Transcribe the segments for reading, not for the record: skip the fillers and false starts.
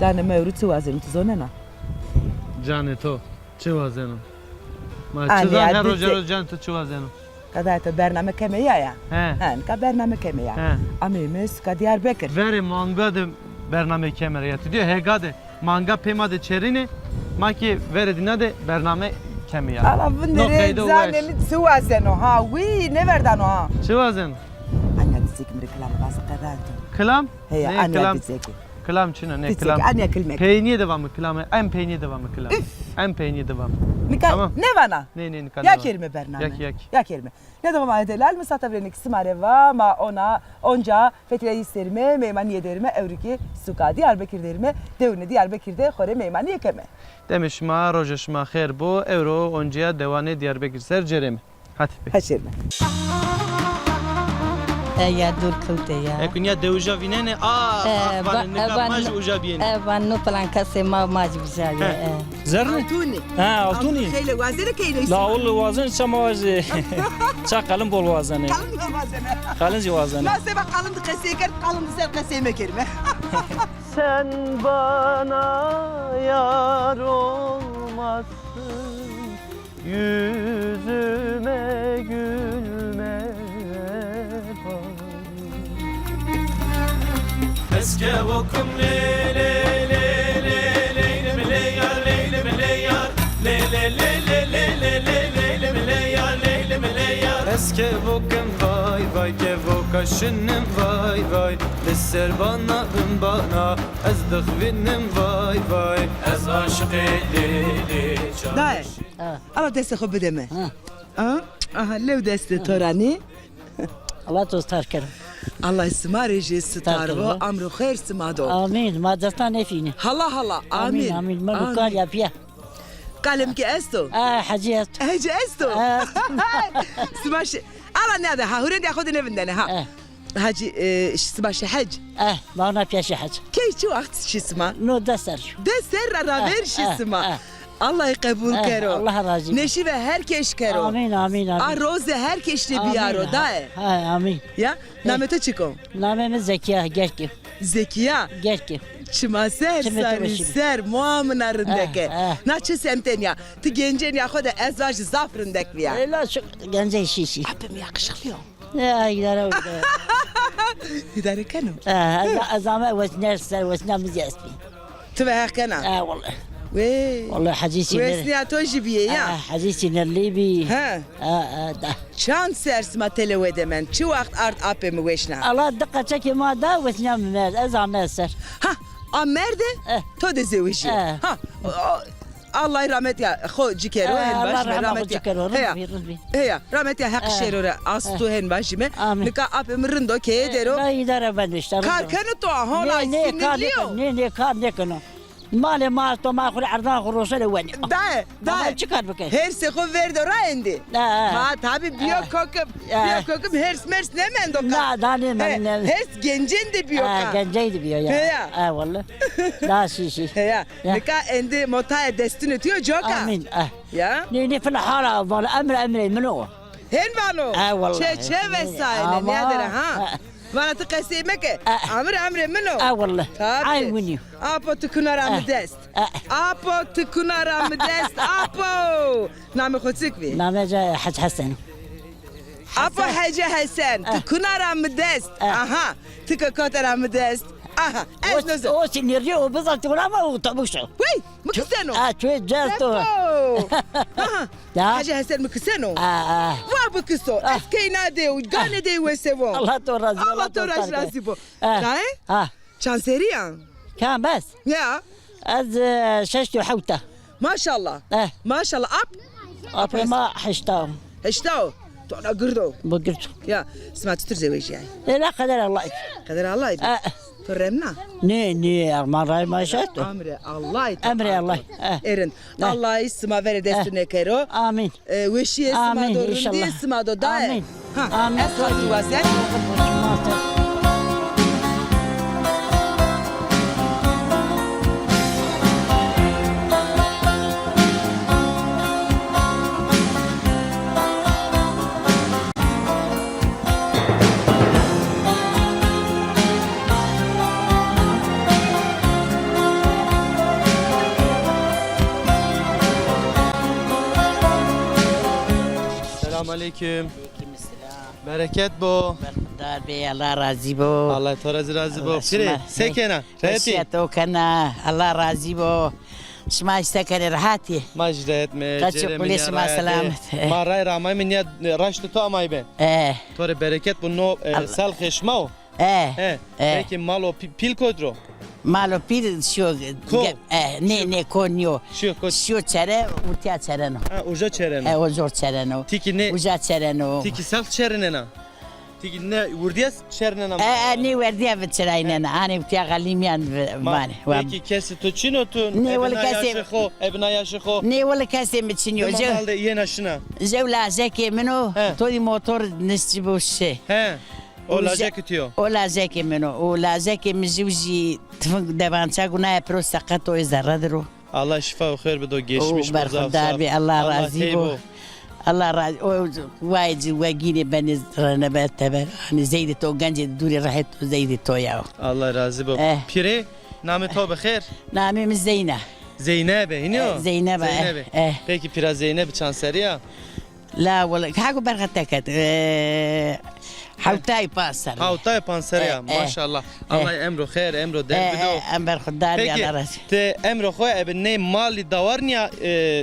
زن مورو تو وزن تو زنه نه جان تو چه وزنو ما أنا چه زن عدت- روز جان تو چه وزنو كذا برنامج كيمياء يعني he هن كبرنامج كيمياء he أميمس كديار بكر veri manga de bername kemeriyeti diyor hegade manga pemade çerini maki veredina de bername kemiya أنا بندري زن تو وزنه ها وي نبردانو ها çe vazenu أنا دزيك من الكلام بس كذا kılam هي ne أنا kılam دزيك kılam çine ne دزيك kılam أنا كلمة peynir devamı kılam en peynir devamı kılam en peynir devamı نكا تمام. نبنا ne يا كلمة برنامج yak يا كلمة ne devam edelim misafirlerin ikisi var ama onca fethiye isterime meymaniye derime evriki suka Diyarbakır derime devrini Diyarbakır'da xore meymaniye keme demiş ma rojeş ma khair bu euro onca devane Diyarbakır ser ceremi hadi be haşirme يا دور كوتي يا ekunya devja vinene van ne kapmaj uja bien وانو بلان كاسي ما ماج بجاي زرني Altuni ها اعطوني Hele vazene keyle لا والله وازن شماز شاقلم بول وازنه kalın vazene خالنزي وازنه nasıl bak kalın keseker kalın ser keseme kelime sen bana yar olmazsın yüzüme gülme eske vokum le le le le le le le yar le le le yar le le le le le le le le le yar le le yar eske vokum vay vay ke vokaşınım vay vay deser bana bana ez dıhvinim vay vay ez aşık eli Dayı ama deste xo bedeme aha lev deste torani الله تستر كرم Allah isma reji starvo amru khair smado امين ما دستان فيني hala امين امين ما بقال يا فيها kalem ki esto حجيت hece esto smash ala ne da ha huren ya khudin evinden ha hacı smash hac ما انا فيها شي حاجه key şu akt şisma نو دستر de serra ver şisma Allah kabul kero الله راضي neşi ve herkes kero امين امين a امين roze herkes de bir aro da ها امين ya namete çıko نامه من زكيه جركي Zekiya جركي Çıma ser Çime sarı tabaşı. ser muamınarındaki. Naçı semten ya. Ti gencen ya koda ezvaj zafrındaki ya. لا شو جنزي شيشي Abim yakışıklı. لا يقدر İdare kanu. زعما وسنار سر وسنار مزياسبي Tüve hakana. والله Ve. والله حجيتي Vesniya tojibiye ya. حجيتي الليبي Ha. ده Çan sersma televedemen. Çu vakt art apemi veşna. الله دقة تشكي ما دا وسنام مال أزعم ماسر Ha. Amerde. To de zevişi. Ha. Allah rahmet ya. Xo cikero hen baş. الله رحمه Rahmet ya. ذكر Heya. ربي ربي Heya. Rahmet ya hak şerore. Astu hen başime. Amin. Nika apemi rindo keye dero. لا يدار بنشتغل Karkanı to hola sinirliyor. ني كان نكنو مالي ما تو ما اخذ عرضان خروصه لوين Da. çıkar bakayım. Her seko verdi ora indi. Ha tabi biyo kokum hers mers ne men doka. لا داني من Hers gencen de biyo ka. جنجيد بيا هيا. يا والله لا شي He ya. Ya. Nika endi motaya destin ötüyor joka. امين Ya. ني في الحاره افضل امري منو Hen vano. vallahi. Çeçe vesaire Ama. ne der ha. Bana tı kasime ke. Amre mino. والله عاي ويني Apo tıkınar mı dest. Apo tıkınar mı dest. Apo. Nami khotsik vi. لا ما جاي حج حسن Apo Hacı Hasan, tıkınar mı dest? Aha, tıkı kadar mı dest? Aha, ez nasıl? او سينيريو بالضبط ولا ما وطبشو Vay, mı kısano? شوي جاستو Aha, Ya. Hacı Hasan mı kısano? اه Va bu kıso, eskeyna de, gane de ve sevo. الله تورز Allah toraş razı bu. اه Kae? اه Çanseriyan. كان بس Ya, از ششتو حوته maşallah. اه Maşallah, ap. ابي ما حشتاهم İşte o. Tona gırdo. بقلت Ya, sma tutur zeveji yani. لا قدر الله Kader Allah idi. اه Törremna. ني مرة ما شفته Amre Allah idi. امري الله اه Erin. Allah isma vere destine kero. امين Veşiye Amin, smado, inşallah. rındiye smado, da Amin. Ha, Amin. esvacı var sen. ما aleyküm. Bereket bu. Berkudar Bey, Allah razı bu. Allah razı bu. Pire, sekena. Rahati. Reşiyato kana, Allah razı bu. Şma istekere rahati. Majdet me. Kaçı polis ma selamet. Ma ray ramay min ya raştı to amay be. Tore bereket bu no sal khishmao. Peki malo pil kodro. Malo pil şu ne konyo. Şu çere utya çereno. Uja çereno. O zor çereno. Tiki ne? Uja çereno. Tiki sal çerenena. Tiki ne vurdiyas çerenena. Ne verdiya veçeraynena. Ani utya galimiyan mane. Peki kesi to çino tu. Ne wala kesi. Ebna yaşıho. Ne wala kesi miçinyo. Malda yena şuna. Zevla zeki meno. Todi motor nisçibu şey. O lacak itiyor. O lazeki meno. O lazeki mizuji tfunk devança guna prostakat o zarradro. Allah şifa ve hayır bedo geçmiş. Berkudar bi Allah razı bu. Allah razı o vayci vagine beni ranabet tabe. Hani zeydi to gence duri rahat zeydi to ya. Allah razı bu. Pire namı to bexer. Namimiz Zeyna. Zeynep'e iniyor. Zeynep'e. Peki biraz Zeynep çanseriya. La wala hago berkatakat. Havtay pasar. Havtay panseriya maşallah. Allah emro hayır emro derbido. Ember Khudar bi Allah razı. Peki te emro khoy ebn ne mali davarnya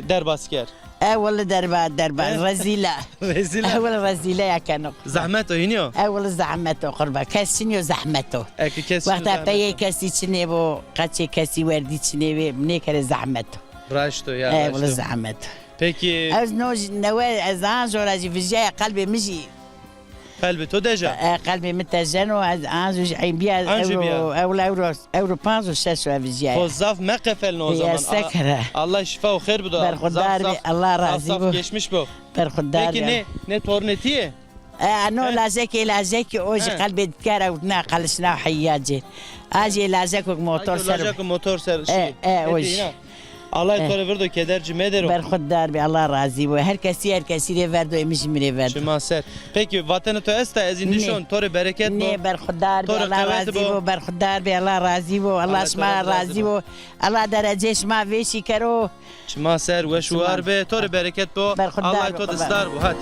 derbasker. والله دربا رزيلة رزيلة والله رزيلة يا كانوا زحمته هنيو والله زحمته قربا كاسينيو زحمته اكي كاس وقتها بيي كاسي تشنيبو قاتشي كاسي وردي تشنيبي منيكر زحمته راشتو يا والله زحمته Peki از نوج نوال ازان زوراجي في الجاي قلبي مجي قلبي تو دجا قلبي متجن وازوج عين بيا اورو بانزو شاشو في الجاي Hozzaf mekefel o zaman. يا سكرة Allah şifa ve hayır bu da. برخدار الله راضي Zaf geçmiş bu. برخدار Peki ne tornetiye? انو لازكي اوجي قلبي تكارا وتناقلشنا وحياجي اجي لازك موتور سر Olacak motor ser. اوج Allah tore verdo kederci medero. برخدار بي الله راضي و هر كسي دي فردو امش مري فردو Şuma ser. Peki vatanı to esta ezindişon tore bereket bu. ني برخدار بي الله راضي و برخدار بي الله راضي و الله شما راضي و الله درجه شما ويشي كرو Şuma ser ve şuar be tore bereket bu. Allah to destar bu hadi.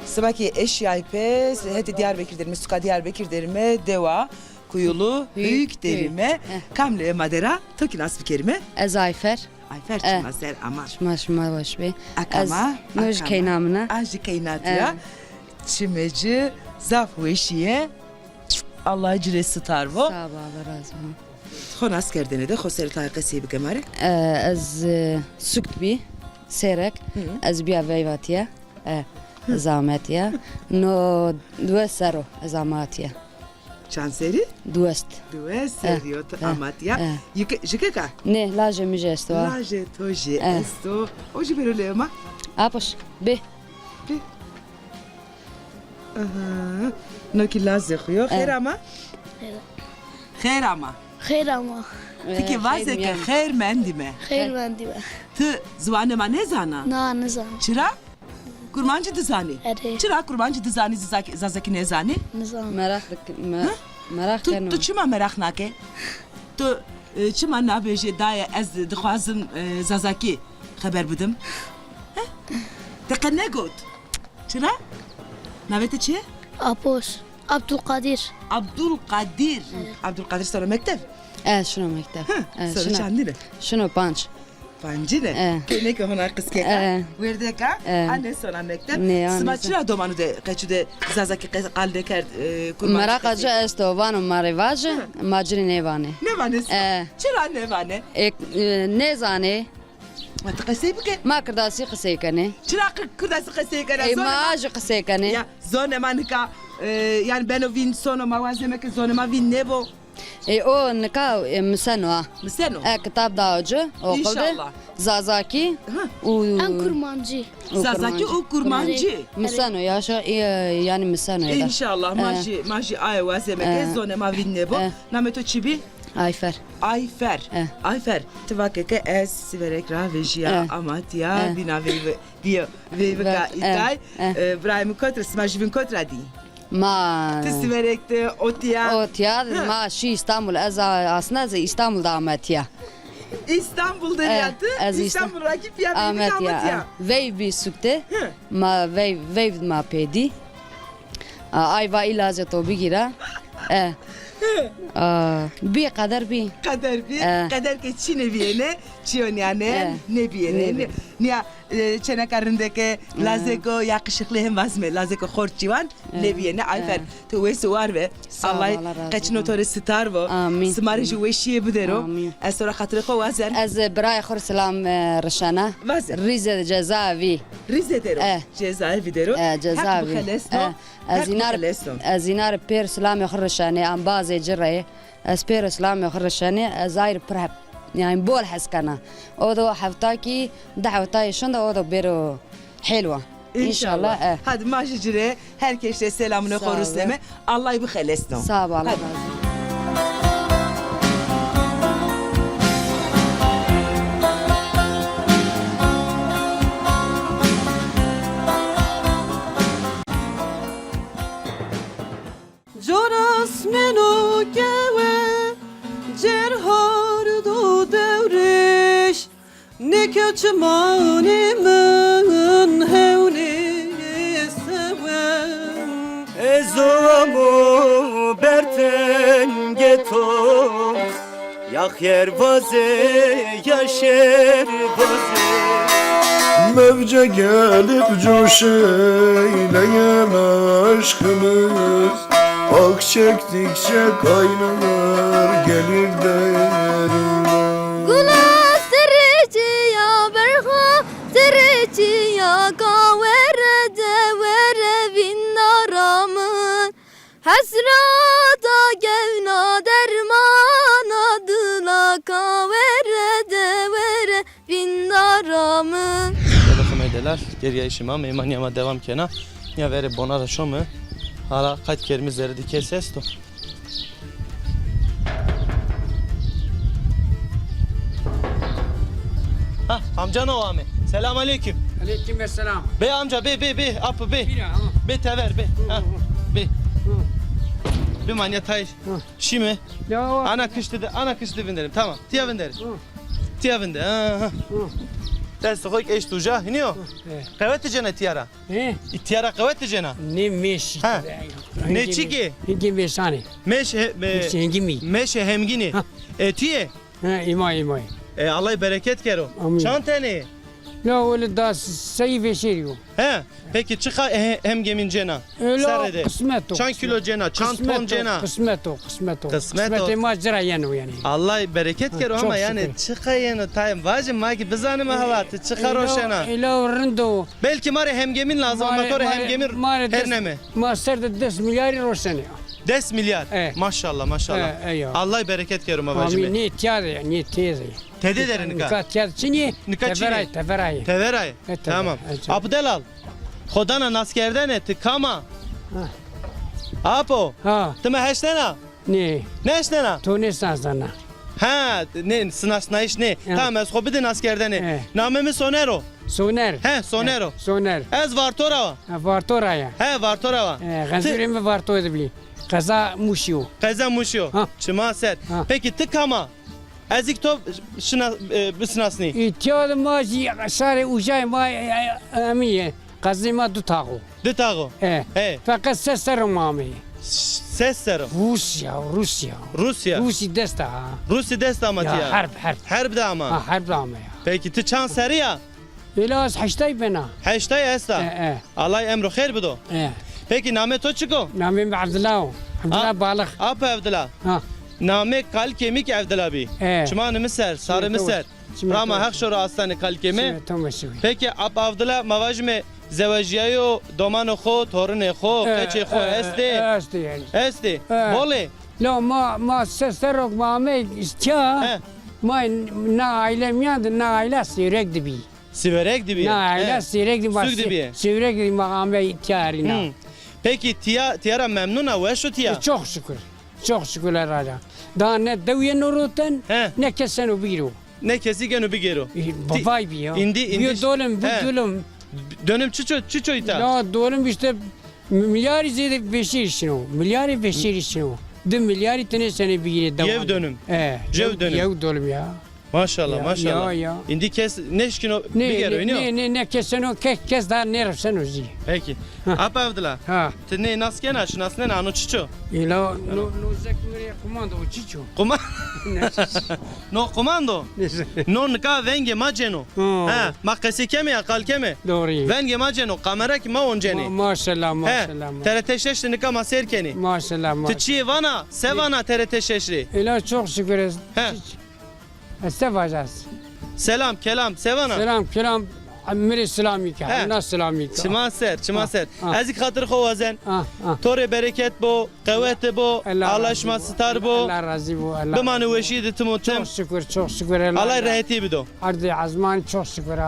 Sabaki eşyayı pes, hadi Diyarbakır derime, Suka Diyarbakır derime, Deva, Kuyulu, Hüyük derime, Kamle Madera, Tokinas bir kerime. Ez Ayfer. Ayfer çıkmazlar ama. Şma baş be. Akama. Noj keynamına. Ajı keynatıya. Çimeci, zaf veşiye. Allah ciresi tarvo. Sağ ol Allah razı olsun. Xon askerdene de xoseri taykası bir kemari. Ez suktbi serek. Ez biya veyvatiye. Zametiye. No duest sero zamatiye. Çanseri? Duest. Dues seriyo amatya. Jikeka? Ne laje mi gesto. Laje toje esto. Oji berolema. Apos be. Noki laze xuyo. Xeyr ama? Xeyr ama. خير أما Peki vaze ke xeyr mendime. خير ما عندي بقى Tı zvanema ne zana? نا نظام Çıra? Kurmancı dizani. Evet. Çıra kurmancı dizani zazaki ne zani? نظام Merak Tu çıma merak nake. Tu çıma nabeje daya ez dixwazim zazaki haber budim. Te ne got? Çıra? Navete çi? أبوش عبد القادر Abdülkadir. Abdülkadir sonra mektep. şunu mektep. Sonra çandine. Şunu panç. Pancine. Kene ke hona kıske. Verdeka. Anne sonra mektep. Smaçıra domanı de kaçude zazaki qalde kerd kurmancı. Merak acı esto vanu marivajı macri nevane. Ne vanesi? Çıra ne vane? Ne zane? Mat qasay bike. Ma kırdasi qısay kane. Çıra kırdası qasay kana. Ma acı qısay kane. Ya zone manika yani ben o vin sono mavazeme ke zone ma vin nebo. O nika misano. Miseno. Kitap dağcı okulda. İnşallah. Zazaki. أن كرمانجي Zazaki o kurmancı. Misano yaşa yani misano. İnşallah maji ay vazeme ke zone ma vin nebo. Nameto çibi. Ayfer. Ayfer. Ayfer. Tivakeke ez siverek ravejiya amatiya bina ve itay. Brahim kotra smajvin kotra di. Ma Siverek de otiya. Otya ma şi İstanbul aslında İstanbul'da Ahmetiya. İstanbul'da yatı. İstanbul rakip ya Ahmetiya. Vey bir sükte. Ma vey ma pedi. Ayva ilacı to bigira. Bir kadar bir. Kadar ki Çin'e biyene, Çiyonyane, ne biyene. Niye çenekarındaki Lazeko yakışıklı hem vazme, Lazeko horçivan, ne biyene. Ayfer, tuvesi var ve Allah kaç notere sitar ve sımarıcı veşiye budero. Az sonra hatırı kovazen. Az برای خور سلام رشانه ریزه جزاوی Rize dero. Cezaevi dero. جزاوی از اینار پیر سلام خور رشانه ام باز جره از پیر سلام خور رشانه از ایر پرب يعني بول حسكنا اودو حفتاكي دعوتاي شندا اودو بيرو حلوه ان شاء الله. Hadi majicire herkese selamını koruz deme. Allah'ı bir helesno. sağ ol Allah razı olsun. جرس منو گوه جرهار دو دورش نکچ مانی من هونی سوم ازامو برتن گتو یک yer vazı yaşer vazı Mevce gelip coşeyleyen aşkımız Ak çektikçe kaynar gelir derine Gula serici ya berha serici ya kavere devere vinnaramın Hasrata gevna derman adına kavere devere vinnaramın Bakım edeler geriye işime meymanyama devam kena ya veri bona da şu mu hala kaç kermizleri dike ses to ha amca ne o ame selam aleyküm Aleykümselam. be amca be apı be be tever be ha be bir manya tay şimdi ana kış dedim tamam tiyaven derim tiyaven de ha ders koy eş tuja hiniyo kavvet cana tiyara tiyara kavvet cana Ne meş. Ha. Ne çiki? Hingim besani. Meş hemgini. Tiye. Ha imay. Allah bereket kero. Amin. Çantene. La öyle da sayı veşeriyor. He. Peki çıka hemgemin cena. Öyle kısmet o. Çan kilo cena, çan ton cena. Kısmet o. Kısmet macera yani. Allah bereket kero ama çok yani şükür. çıka yani tayım vacim maki bizanı mahalatı çıkar o şena. Öyle rındo. Belki mare hemgemin lazım ama kore hemgemir her ne mi? Maserde 10 milyar roşene. 10 milyar. Maşallah. Allah bereket kero ma vacim. Amin ne tiyade ne teyze. Tede derin ka. Nikat tiyade çini. Teveray. Teveray. Tamam. Abdelal. Hodana naskerden etti kama. Apo. Ha. Tme heştena. Ne? Ne heştena? To ne sana. Ha, ne sınasnayış ne? Tamam ez hobidin askerden ne? Namemi Sonero. Soner. He, Sonero. Soner. Ez Vartora. Vartora ya. He, Vartora. Gazurem Vartora dibli. Kaza muşiyo. Kaza muşiyo. Çıma set. Peki tık kama. Ezik top şuna bisnasni. İhtiyar maji sare ujay ma amiye. Kazima dutago. Dutago. He. Fakat sesler mami. Sesler. Rusya desta. Rusya desta mı ya? Harp. Harp da ama. Harp da ama ya. Peki tı çan seriya. İlas haştay bena. Haştay esta. Allah emru khair bido. Peki name to çıko? Name Abdullah. Abdullah balık. Apa Abdullah. Name kal kemik Abdullah bi. Çuman miser, sarı miser. Rama hak şora astane kal kemi. Peki ab Abdullah mavajme زواجیو دومان خو تورن خو کچه خو استی بوله لا ما سرک مامه چا ما نه عائله میاد نه عائله siverek dibi نه عائله سیرک دی مامه تیارینا Peki tiyara memnuna ve şu tiya çok şükür herhalde Daha ne devye noroten He. ne kesen o biro. Ne kesi gönü bir gero. Babay bir ya. İndi. Bir dolum bu He. dolum. Dönüm çiço ita. Ya dolum işte milyarı zeyde beşir için o. Milyarı beşir için o. 2 milyarı tane sene bir yere devam. Yev dönüm. Jev dönüm. Yev dolum ya. Maşallah Ya, maşallah. ya. İndi kes ne şkino bir gero iniyor. Ne kesen o kes daha ne rafsan o zi. Peki. Apa avdla. Ha. Te ne naskena şu nasne ano çiço. İla no zekmere komando o çiço. Kuma. No komando. Non ka venge maceno. Ha, makasi keme ya kal keme. Doğru. Venge maceno kamera ki ma onceni. Maşallah He, maşallah. TRT şeşli ka maserkeni. Maşallah maşallah. Tıçi vana, sevana TRT şeşli. İla çok şükür. He. Estağfurullah. Selam, kelam, sevana. Selam kelam. Amir He. selamika. Nas selamika. Çimaser. Ah. Ezik hatır xovazen. Ah ah. Tore bereket bo, kuvvet bo, Allah'ışma star bo. Allah razı bu. Allah. Bimani veşidi timotem. Çok şükür çok şükür. Allah raheti bido. Ardı azman çok şükür.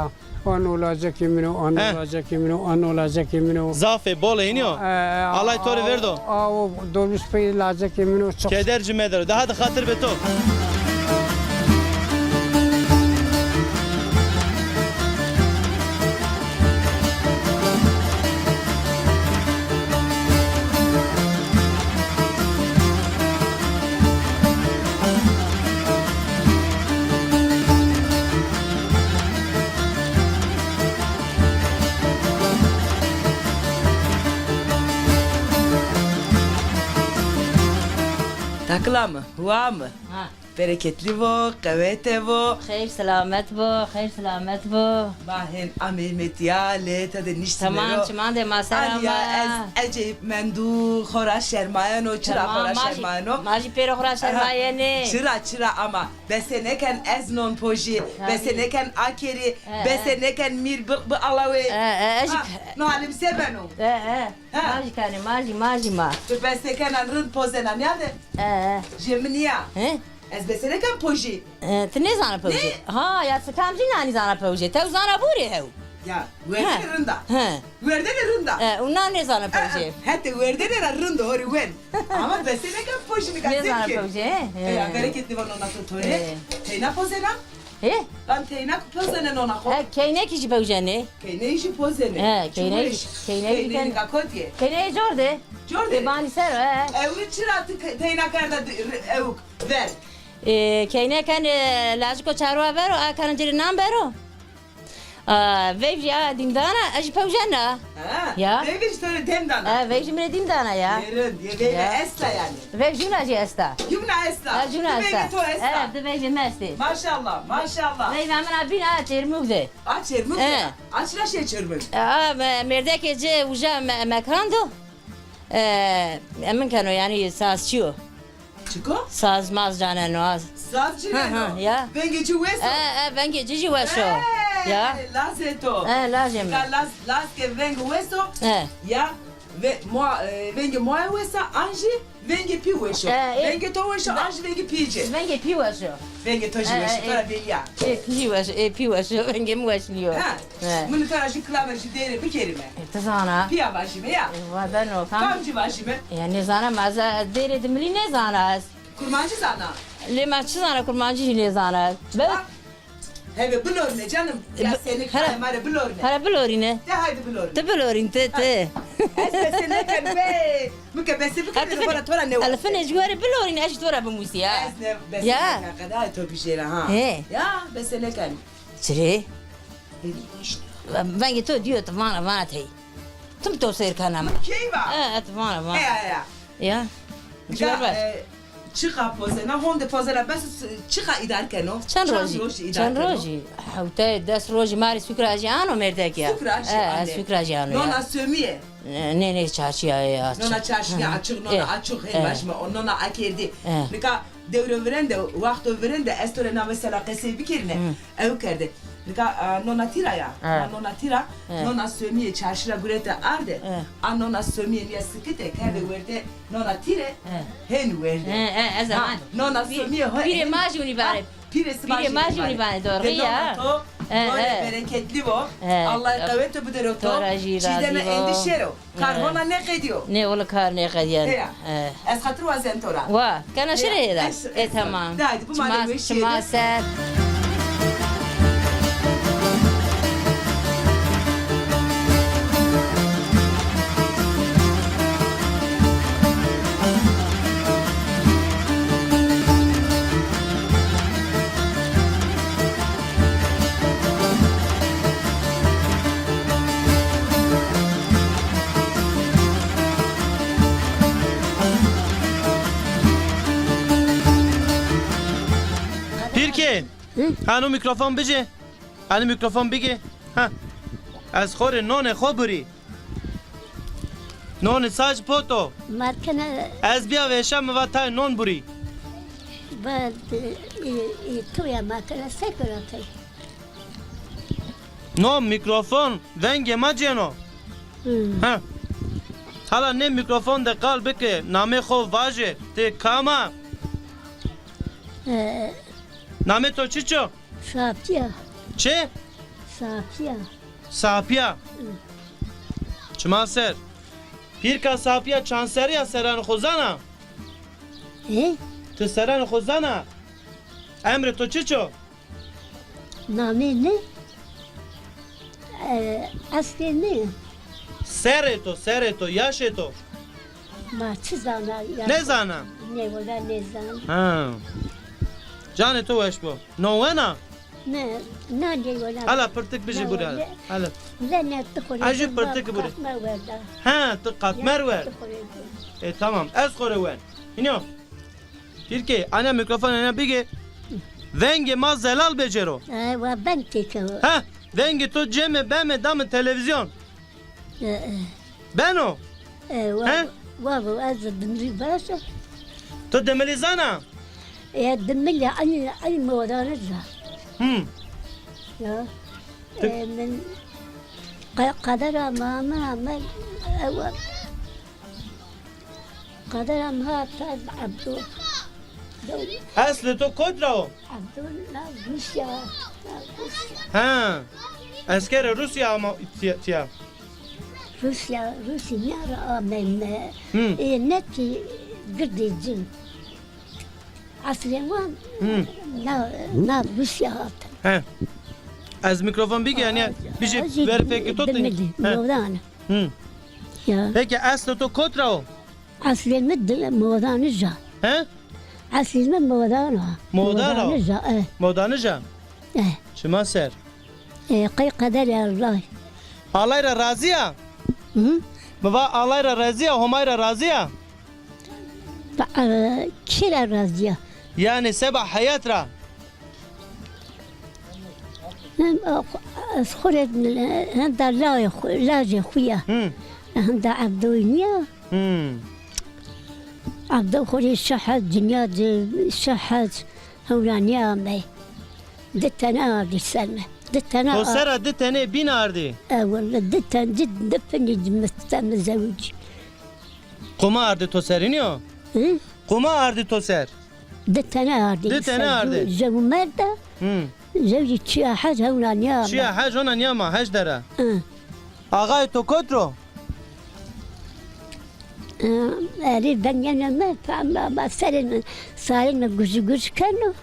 On olacak emino, on He. olacak emino, on olacak emino. Zafe bol iniyor. Allah tore verdo. O dolmuş pey olacak emino çok. Keder cümeder. Daha da hatır beto. Takla mı? Hua mı? Ha. Bereketli bu, kuvvetli bu. Hayır selamet bu, hayır selamet bu. Bahen Mehmet ya leta de nişti Tamam çiman de masara Ali ya ez acayip mendu khora şermayan o çıra khora şermayan o. Maji pero khora şermayan ne? Çıra ama beseneken ez non poji, beseneken akeri, beseneken mir bu alawe. No halim sebeno. Maji kani maji ma. Beseneken rın pozenan ya de. Jemniya. Ez beseneken poji. Ti ne zana proje? Ha ya sıkam zina zana proje. Te zana buri hev. Ya verde rında. Verde rında. Undan ne zana proje? Hatta verde rında hori wen. Ama beseneken poji mi Ne zana gazetki. proje? Ya bereketli var ona tore. Teyna pozena. He? Lan teyna pozena ona ko. Keyne kişi proje ne? Keyne işi pozene. Keyne Keyne kakodye. Keyne jorde. Jorde. Bani ser Evi çıratı teyna karda evuk ver. keyne kan laziko çarwa bero akan jiri nam bero. Vejja dindana aji pojana. Ha. Ya. Ne bir tane demdana. Vejja mine dindana ya. Yerin diye esla yani. Vejja aji esta. Yumna esla. Juna esta. To esla. Evet, vejja mesti. Maşallah maşallah. Vejja men abina termugde. Aç ermuk. Aç la şey çırmık. Merdek ece uja mekrando. Emin kano yani sazçı. Çıko? Saz maz canen oaz. Sazcı ne? Ya. Ben geçi veso. Ben geçici veso. Ya. Lazeto. Lazım. Las que vengo weso. Ya. Ve vengo moa wesa anji vengo pi weso. Vengo to weso anji vengo pije. Ben geçi veso. Vengo to weso para belia. Pi veso. Ben geçi veso. Ha. Bunu taraşı klamer şu dere bir kelime. Tazana. Pia başime ya. Ben o kam. Kamcı başime. Yani zana maza dere dimli ne zana? Kurmancı sana. Le maçı zana kurmancı ne zana? Ben Heve bilor ne canım. Ya seni kaymare bilor ne. para bilorine. De haydi bilor ne. Te bilorin te. Es seni kan be. Mükebesi bir kere para tora ne var. Alfın ecgari bilorin eş tora bu musiya. Es ne besene Ya. kadar to bir şey ha. Ya besene kan. Çire. Ben gito diyor tamam tey. Tum to ser kanam. Keyva. Tamam. Ya. Ya. Civar çıka pozena, honde pozena, bas çıka idarken o. Çan roji. Havte das roji mari sukrajano merdek ya. Sukrajano. Nona sömiye. Ne çarşıya ya. Nona çarşıya açık, nona açık helvaşma, nona akerdi. Nika devre veren de, vakti veren de, estorena mesela kese bir kerine ev kerdi. Nika nona tira ya. Nona tira, nona sömiye çarşıya gurete arde. Nona sömiye niye sıkıte, kerdi verde nona tire, hen verde. Zaman. Nona sömiye. Pire majuni bare. Pire majuni bare doğru ya. Böyle bereketli bu. Allah kuvvet bu derokto. Tora jira Çiğdeme divo. endişero. Karhona ne kediyor? Ne ola kar ne kadiyan. Ez hatır vazen tora. Va, kana şuraya da. Tamam. Haydi bu malum iş yeri. Çmaset. Pirke. Hanu mikrofon bije. Hani mikrofon bige. Ha. Az khore none khoburi. None saj poto. مرکنه Az bia veşam vatay non buri. بعد توی مرکنه سکراتی No mikrofon venge maceno. Ha. Hala ne mikrofon de kal bike name kho vaje te kama. Name to çiço. صافیه Çe? صافیه Sapya. Çmaser. Pirka sapya çanseriya seran khozana. ای Te seran khozana. Emre to çiço. نامی نه اصلی نه Sereto, yaşeto. ما چی زانا Ne zana? نه ولا نه زان Ha. Cane to eşbo. Novena. نه نه نه ولا Hala pırtık biji buraya. Hala. لا نه تخوری عجیب پرتک بوده. ما ورده Ha, tu katmer ver. Tamam. Ez kore ven. İniyor. Pirke, ana mikrofon ana bige. Venge ma zelal becero. و بنتی که Ha, venge to ceme beme damı televizyon. Ben o. و و از دمری باشه To demelizana. يا دملي عن الموضوع رجع يا من قدر ما قدر ما عبدو Aslı to kodra o. عبدو لا روسيا Ha. Askere Rusya ama tiya. روسيا نرى من نتي قدي الجن اصلا لا روسيا هات He. Az mikrofon bige yani biji ver peki to. موضوعنا يا Peki aslı to kodra o. اصلا مد موضوع نرجع He? اصلا من موضوعنا موضوعنا. نرجع Modanıca. ايه Çmaser. قي قدر يا الله Alayra razıya. Baba alayra razıya, homayra razıya. كلا رازية Yani sebah hayatra. خرج هندا لا خويا هندا عبدوينيا عبدو خوري الشحات دنيا الشحات هولانيا مي دتنا دي السلمة دتنا O sera de tane bin ardi. والله دتنا جد دفني متزوج Kuma ardi to seriniyor. Kuma ardi to ser. دتنا دي دتنا أردي. جو مردا زوجي تشيا حاجة هولانيا Şia haj ona niyama haj dara. Ağay to kodro. أريد بنيانا ما فما صارين ما جوز كانوا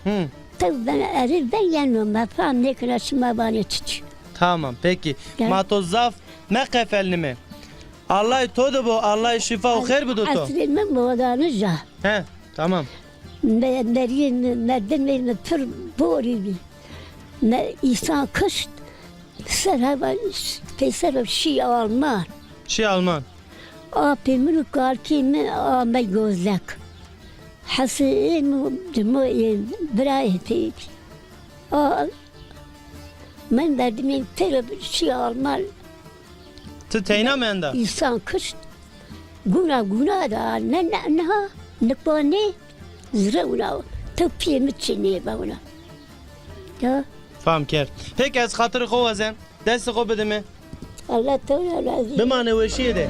طيب أنا أريد بنيانا ما فهم نيكنا شما باني تشي Tamam peki. Gel. Mato zaf me kefelni mi? Allah todo bu Allah şifa o khair budu to. أصلي من موضوع نجا He tamam. مريم مردن من فر بوري ما إنسان كشت سر في سر شيء ألمان Şi Alman. أبي منو قال كي من ما يجوزك حسين دموع براي تيجي من بعد من ترى شيء ألمان Tı teyna menda. إنسان كشت قونا دا نها نقباني زرونا توبي متشني باونا يا Faham ker. Peki az hatırı kovazen. Desti ko bedeme. الله تعالى العظيم Bimane veşiye de.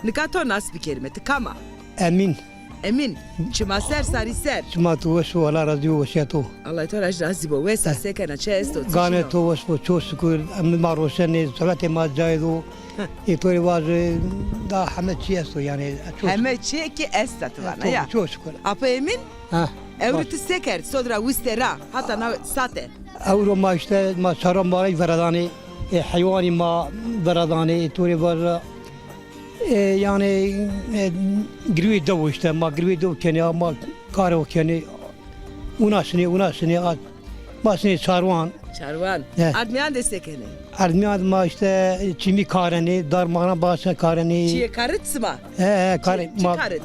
Nikato nas bir kelimeti kama. Emin. Emin. Çıma ser sari ser. Şuma tu vesu ala radyo veşeto. Allah to raj razı bo. Vesa sekena çesto. Gane tu vesu çok şükür. Emin marosene salate ma caydo. İtori var da Hamet Çiyesto yani. Heme çeki estat vana ya. Çok şükür. Apa emin? Ha. Evriti seker sodra wistera hatta na sate. Avro ma işte ma saram mari veradani. Hayvani ma veradani. İtori var yani gri do işte ma gri do kene ama karo kene unasını at basını sarwan Çarvan. He. Admiyan de sekene. Ardmiyan ma işte çimi kareni darmana basa kareni Çiye karıtsma. kare Çi ma karet?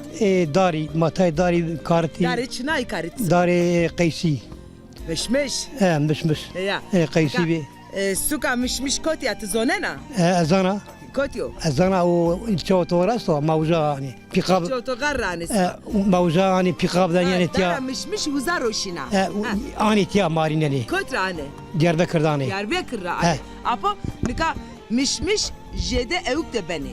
dari matay dari karti Dari çınay karıtsma. dari qaysi Mişmiş. mışmış Ya. qaysi bi Suka mişmiş koti atı zonena. azana Kotyo. azana o çotorasto mauza hani pikab Çoto garranes. mauza hani pikabdan yani Dara tiya mişmiş huza roşina. ani tiya marineli Kotra ane. Diyarbakır'dan Diyarbakır'a He. ane. Apo nika mişmiş jede evuk de beni.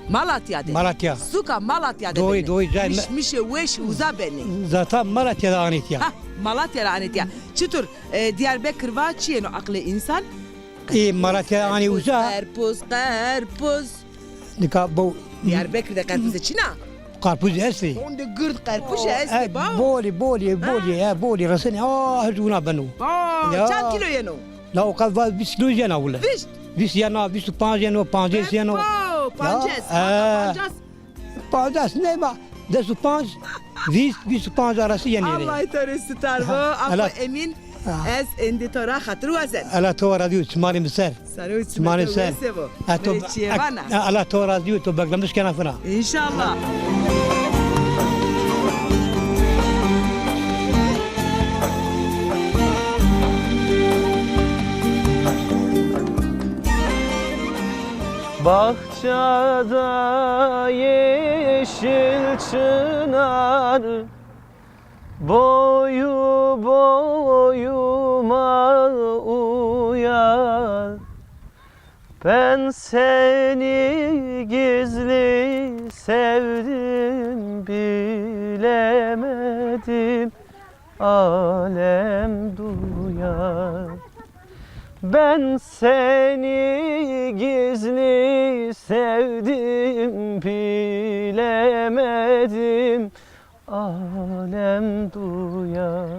Malatya'da. Malatya. Suka Malatya'da Doğru, beni. doğru. Mişmiş veş huza beni. Zaten Malatya'da ani tiya Ha Malatya'da ane diya. Çıtur Diyarbakır va çiyeno aklı insan. Malatya ani uza Karpuz. nika bu Diyarbakır'da karpuz çina. karpuz esti Onda gırt karpuz esti ba. بولي رسني هجونا بنو Ya. Çan kilo yeno. لا وقال بس لو جانا ولا Fiş. بس يانا بس بانجينو بانجيسينو Pances. Ya. Pances. بانجاس نيما دسو بانج بس بانج راسي يعني Allah teresi tarvo. Ha, Apo ala- emin. Ha. Ez enditora hatır vazen. على تو راديو تسمعني مسار Sarı تسمعني مسار sevo. أتو Çiyevana. على تو راديو تو بقلمش كنا فنا İnşallah. Bahçada yeşil çınar boyu boyuma uyar. Ben seni gizli sevdim bilemedim alem duyar. Ben seni gizli sevdim bilemedim alem duyar.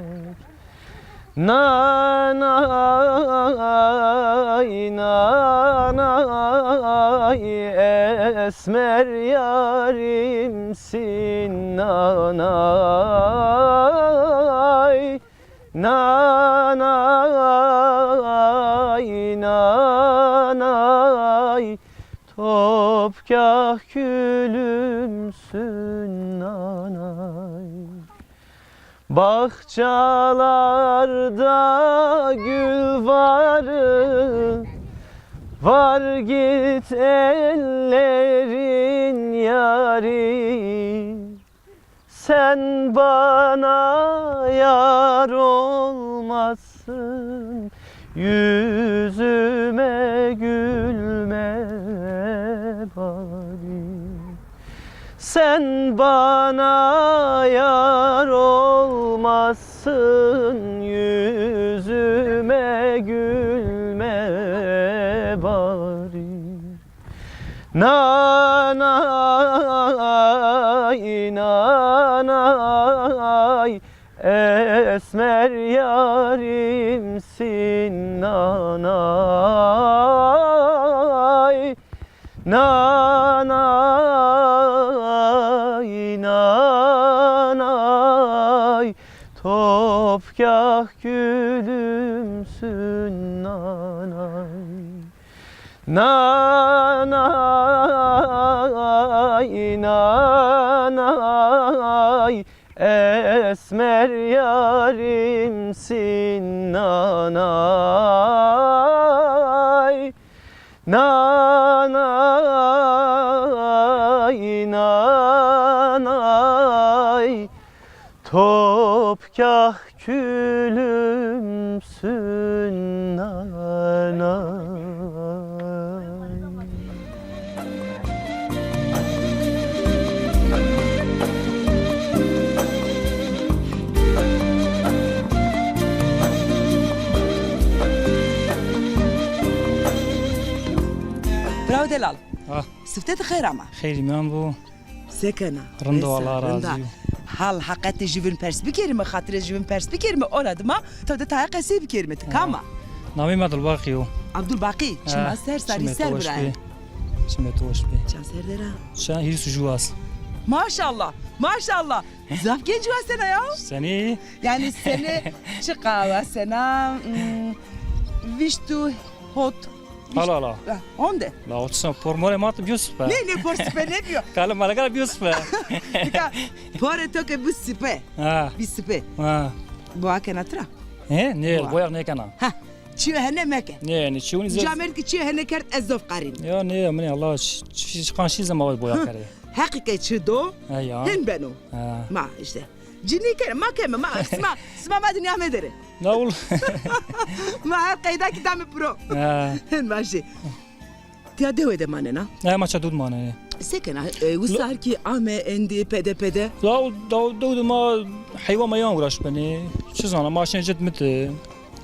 Nanay nanay esmer yarimsin nanay nanay nanay topkah külümsün nanay. Bahçalarda gül varı var git ellerin yari. Sen bana yar olmazsın yüzüme gülme bari. Sen bana yar olmazsın yüzüme gülme bari. Nanay nanay esmer yarimsin nanay nanay nanay topkah gülümsün nanay. Nanay nanay esmer yarimsin nanay nanay nanay topkah külümsün nanay. سفتت خير أما خیلی میان بو سكنة رندا والله رندا. راضی حال حقیقت جیون پرس بکریم خاطر جیون پرس بکریم اولاد ما تا ده تای قصی بکریم کاما نامی مدل باقیو عبدالباقی شما سر ساری سر برای شمتوش بی چند سر داره شان هیرس جواز ماشاءالله ماشاءالله زاف genç var sene ya. سنی Yani seni çıkava sena viştu hot. hala hala Onde. لا اوتسن پرمور مات بیوسفه Ne porsipe ne diyor? کاله مالگا بیوسفه Dika pore toke bu sipe. ها Bir sipe. ها Bu akena tra. نه نه بویاق نه کنا Ha. Çiğ hene meke. نه نه چونی زد Camer ki çiğ hene kert ezof qarin. یا نه منی الله چی قانشی زما بویاق کرده Hakike çiğdo. یا Hen beno. ها Ma işte. Cini kere ma keme ma sma ma dünya medere. لا اول Ma her kayda ki dami pro. ها Hen maşi. Tiya dewe de manena. نه ما چه دود مانه Sekena usar ki ame endi pede. لا دود ما حيوان ما يوم وراش بني شو زانا ماشين جد مت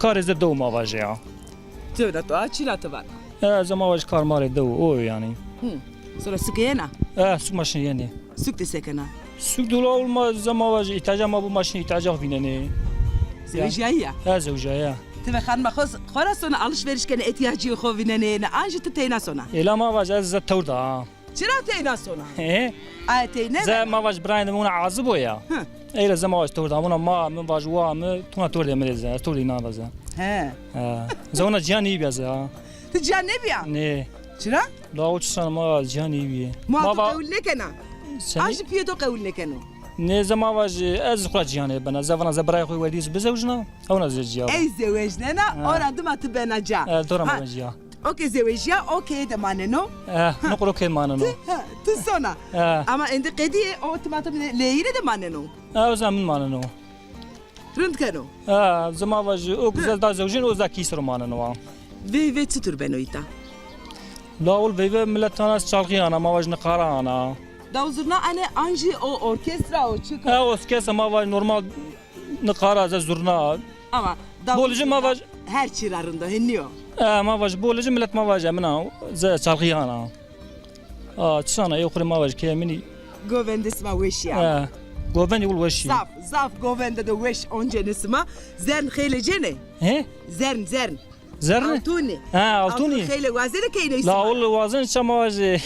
كار زد دو ما واجع Tövbe to çilatı var. زما واج كار مال دو او يعني Sonra sıkıyena. سوق ماشين يعني Sıktı sekena. سوق دولا اول ما زما واج احتاج ما بو ماشين احتاج فينني Zevciya. زوجايا Tövbe hanıma khora sonra alışveriş kene ihtiyacı yok vinene. Anjı teyna sonra. الا ما واج از توردا Çıra teyna sonra. ايه Ay teyne. زي ما واج براين مون عازب ويا ايه زما واج توردا مون ما من واج وا ما تونا توردا مريزا توري نادا زا He. زونا جاني بيزا Tican ne biya? ني Çıra? لا وتشان ما جاني بي Muhatı kavulne kena. سني Anjı piyedo kavulne keno. نه زما واج از خرج جاني بنا زفنا زبراي خوي وديس بزوجنا او نزجيا Ey zevejnena oradım atı benaca. دورا ما بجيا Okey zevejya okey de maneno. نقولو كي مانو Tu sonra. Ama endi kediye o tımatım leyire de maneno. زمان مانو Rınd keno. زما واج او گزل دا زوجين او زاكي سر مانو Ve tutur benoyta. لا اول بيبه ملتانا شالقي انا ما واج نقارا انا Davzurna anne anji o orkestra o çıkıyor. او سكيس ما واج نورمال نقارا ز زرنا Ama بولج ما واج her çırarında henniyor. ما واج بولج ملت ما واج منا ز شالقي انا تشانا يخري ما واج كي مني Govendesma veş ya. جوفن يقول وشي Zaf govende de veş oncenesma. Zern khele jene. ايه Zern. زرن Altuni. التوني Khele wazene keyne لا isma. اول وازن شما واج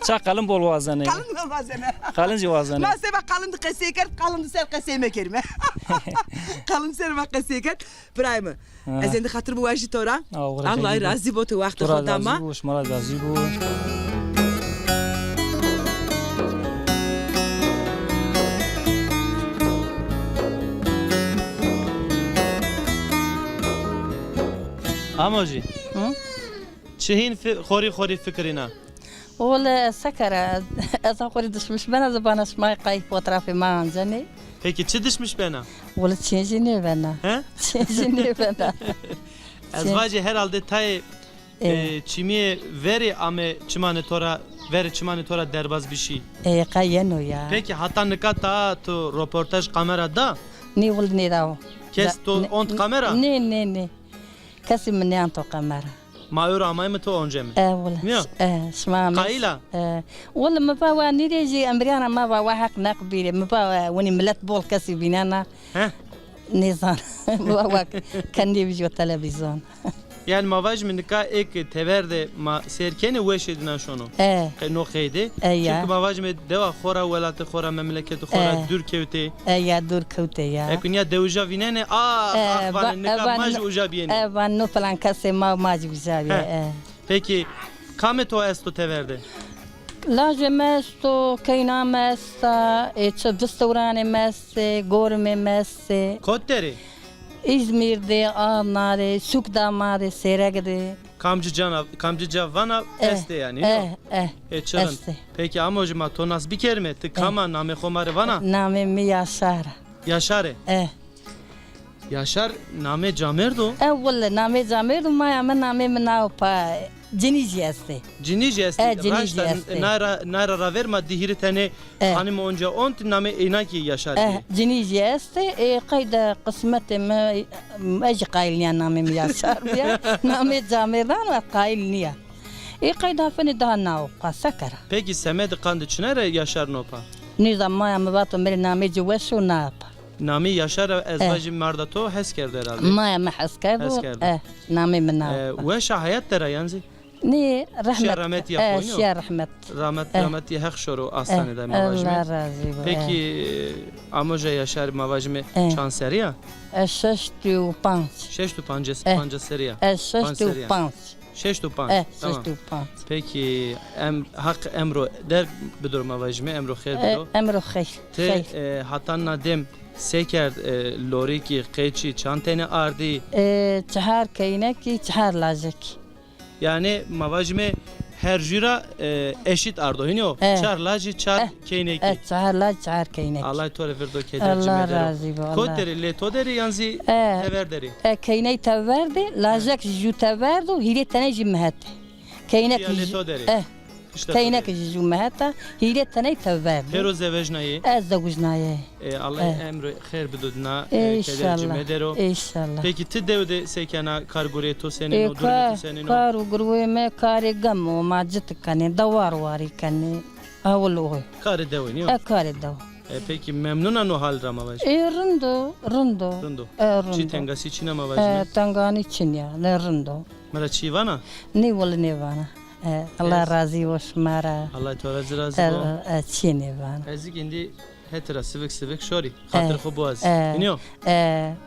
شا قلم بول وازن Kalın mı wazene? قلن جي وازن Ma seba kalın da keseker, kalın da ser keseme kerime. Kalın ser ma keseker. Prime. Ezendi hatır bu vajit ora. Allah razı botu vakti khodama. وش مراد عزيبو اماجی چهین خوری فکرینا ولا سكر أصلا قريت مش بنا زبانش ما يقاي بطرافي ما عنزني Peki çi düşmüş bana? ولا تشينجيني بنا He? تشينجيني بنا Azvacı herhalde tay çimiye veri ame çimane tora derbaz bir şey. إيه قاينو يا Peki hatta nikata to röportaj kamerada ني ولد ني داو kes to ont kamera ني كسي من يانتو قمرة ma öyle amay mı to once mi? ولا ميا. اسمع قايلة ولا ما بقى نيجي أمريكا ما بقى واحد نقبل ما بقى وني ملت بول كسي بيننا He? نيزان ما بقى كان يبجو التلفزيون Yani mavaj mi nika ek teverde ma serkeni veş edilen şunu. No kheyde. Çünkü mavaj mi deva khora velatı khora memleketi khora Türkiye'te. يا دور كوتي يا Ekun ya devja vinene van nika maj uja biyene. van no falan kase ma جبزاوي Peki kameto esto teverde. لازم مستو كينا مستا تشبستوراني مس غورمي مس Kotteri. İzmir'de, Ağrı'da, Sukdama'da, Serek'de. Kamcı vana este yani. Çırın. Peki ama hocam tonas bir kelime tıkama name khomare vana. Name mi Yaşar. Yaşare. Yaşar name Camerdo. Valla name Camerdo ma ama name mnao pa Cinici este. Cinici este. Cinici este. Nara raverma dihiri tane hanım onca ont name inaki Yaşar. Cinici este. Kayda kısmete ma اجي قايل نامي mi Yaşar ya. Name Camerdan ve قايل niye. قيدا فني دهنا وقاسكر Peki Semed kandı çınara yaşar nopa. نظام ما مباطن من نامي جوش وناب Nami yaşar ezvacı merdato hes kerdi herhalde. ما محس كابو أسكر. نامي من ناب Ve hayat dere yanzi. ني رحمة رحمت يا أخوي. شيا رحمة Rahmet yehek şoru hastanede الله mavajme. رازي Peki amoja yaşar mavajme şanseriya? ششتو بانش Şeştu pancaseriya. ششتو بانش Şeştu pan. Tamam. ششتو بانش Peki hak emro der bidur mavajme emro khair bidur. أمره خير Te hatan nadem seker lori ki qeçi çantene ardi. تهار كينكي تهار لاجك Yani mavajme her jüra eşit ardo hiniyo. Çar laji çar keyneki. تهار لاج تهار كينك Allah tore verdo kederci الله medero. رازي بو الله Koderi le toderi yanzi everderi. كيني تفردي لاجك جو تفردو هيلي تنجي مهات كينك Ya le toderi. İşte كينك جو مهاتا هيلي تني تفردي Hero zevejnayı. أزوجناي Allah emri khair bidudna إن kederci شاء الله medero. إن شاء الله Peki ti devde sekena kargureto senin o dureto senin o. كارو قروي ما كاري قم وما جت كاني دوار واري كاني أول Karı deviniyor. كاري دو Peki memnunan o hal ramavaj. رندو رندو Rundo. Çi رندو tengasi çina mavajme. تنغاني تشنيا رندو Mera çivana. ني ولا نيفانا الله رازي وشمارا Allah tore razı bo. تشي نيفانا Ezik indi hetera sivik şori. Hatır xo boğaz. İniyor.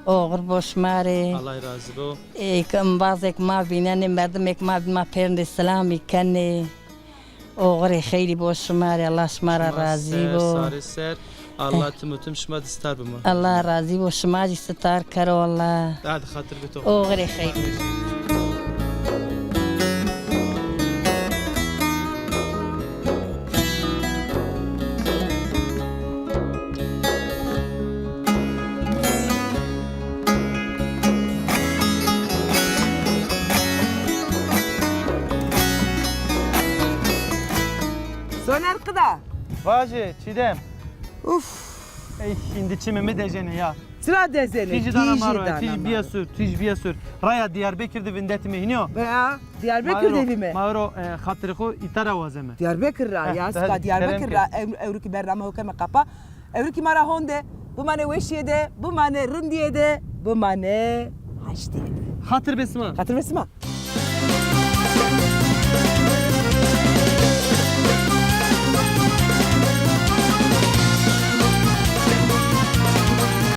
اوغر بوشماري Allah razı bo. كم بعضك ما بيناني مردمك ما بما بيرن السلام كني اوغري خيري بوشماري الله شمارا رازي بو Sarı ser. Allah tumutum şmad istar bima. الله رازي وشماري ستار كرو الله Hadi hatır bito. اوغري خيري Soner kıda. Vaje çidem. Uf. Ey şimdi çimimi dejene ya. Sıra dezeni. Tij dana maro, tij biya sür. Raya Diyarbakır'da vindetimi iniyor. Veya Diyarbakır devi mi? Maro hatırı xo itara vazeme. Diyarbakır ra ya. Ska Diyarbakır ra. Evruki bername hukeme kapa. Evruki mara honde. Bu mane veşiyede. Bu mane rındiyede. Bu mane haştiyede. Hatır besma. Hatır mısın?